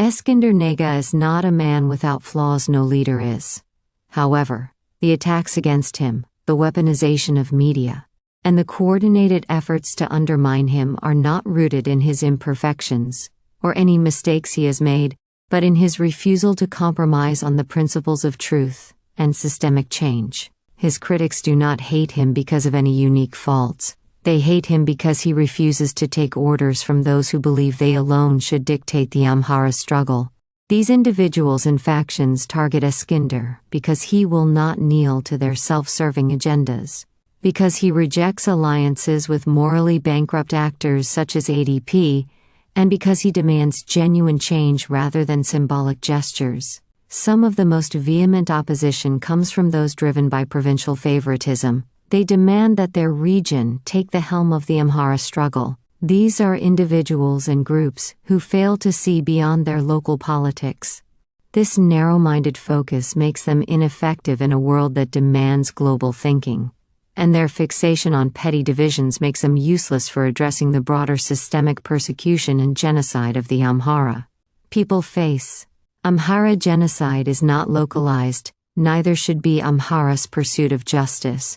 Eskendir Nega is not a man without flaws, no leader is. However, the attacks against him, the weaponization of media, and the coordinated efforts to undermine him are not rooted in his imperfections, or any mistakes he has made, but in his refusal to compromise on the principles of truth and systemic change. His critics do not hate him because of any unique faults. They hate him because he refuses to take orders from those who believe they alone should dictate the Amhara struggle. These individuals and factions target Eskendir because he will not kneel to their self-serving agendas, because he rejects alliances with morally bankrupt actors such as ADP, and because he demands genuine change rather than symbolic gestures. Some of the most vehement opposition comes from those driven by provincial favoritism. They demand that their region take the helm of the Amhara struggle. These are individuals and groups who fail to see beyond their local politics. This narrow-minded focus makes them ineffective in a world that demands global thinking, and their fixation on petty divisions makes them useless for addressing the broader systemic persecution and genocide of the Amhara people face. Amhara genocide is not localized, neither should be Amhara's pursuit of justice.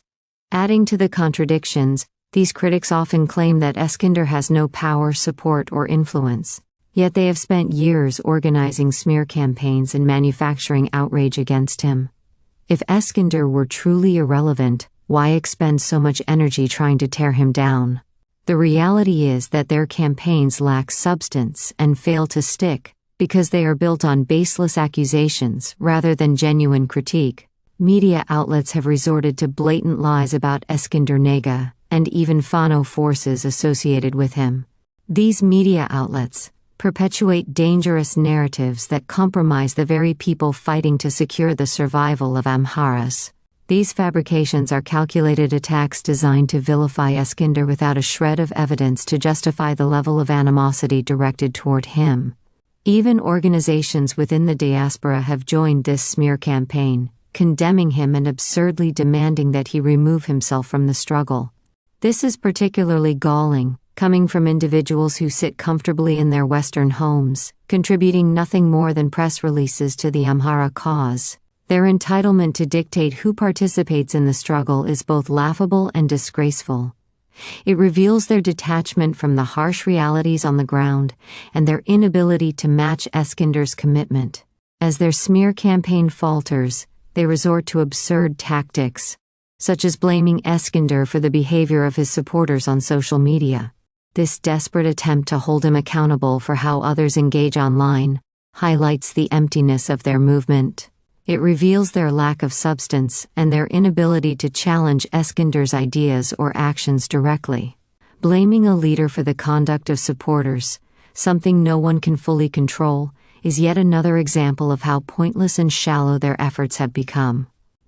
Adding to the contradictions, these critics often claim that Eskendir has no power, support, or influence. Yet they have spent years organizing smear campaigns and manufacturing outrage against him. If Eskendir were truly irrelevant, why expend so much energy trying to tear him down? The reality is that their campaigns lack substance and fail to stick, because they are built on baseless accusations rather than genuine critique. Media outlets have resorted to blatant lies about Eskendir Nega, and even Fano forces associated with him. These media outlets perpetuate dangerous narratives that compromise the very people fighting to secure the survival of Amharas. These fabrications are calculated attacks designed to vilify Eskendir without a shred of evidence to justify the level of animosity directed toward him. Even organizations within the diaspora have joined this smear campaign, condemning him and absurdly demanding that he remove himself from the struggle. This is particularly galling, coming from individuals who sit comfortably in their Western homes, contributing nothing more than press releases to the Amhara cause. Their entitlement to dictate who participates in the struggle is both laughable and disgraceful. It reveals their detachment from the harsh realities on the ground, and their inability to match Eskendir's commitment. As their smear campaign falters, they resort to absurd tactics, such as blaming Eskendir for the behavior of his supporters on social media. This desperate attempt to hold him accountable for how others engage online highlights the emptiness of their movement. It reveals their lack of substance and their inability to challenge Eskendir's ideas or actions directly. Blaming a leader for the conduct of supporters, something no one can fully control, is yet another example of how pointless and shallow their efforts have become.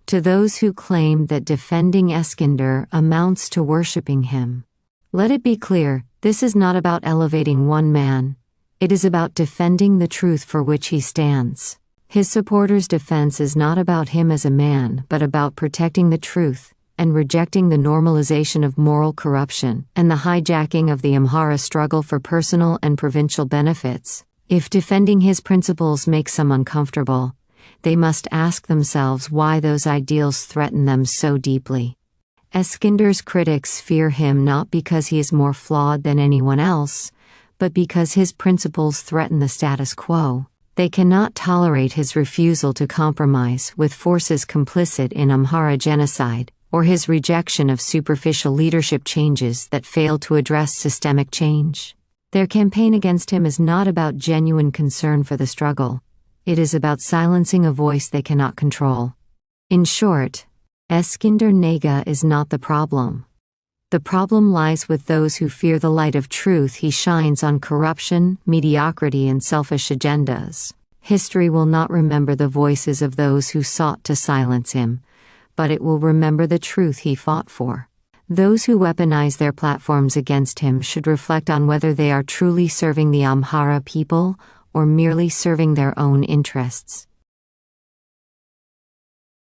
To those who claim that defending Eskendir amounts to worshipping him, let it be clear, this is not about elevating one man. It is about defending the truth for which he stands. His supporters' defense is not about him as a man, but about protecting the truth and rejecting the normalization of moral corruption and the hijacking of the Amhara struggle for personal and provincial benefits. If defending his principles makes some uncomfortable, they must ask themselves why those ideals threaten them so deeply. Eskendir's critics fear him not because he is more flawed than anyone else, but because his principles threaten the status quo. They cannot tolerate his refusal to compromise with forces complicit in Amhara genocide, or his rejection of superficial leadership changes that fail to address systemic change. Their campaign against him is not about genuine concern for the struggle. It is about silencing a voice they cannot control. In short, Eskendir Nega is not the problem. The problem lies with those who fear the light of truth he shines on corruption, mediocrity, and selfish agendas. History will not remember the voices of those who sought to silence him, but it will remember the truth he fought for. Those who weaponize their platforms against him should reflect on whether they are truly serving the Amhara people or merely serving their own interests.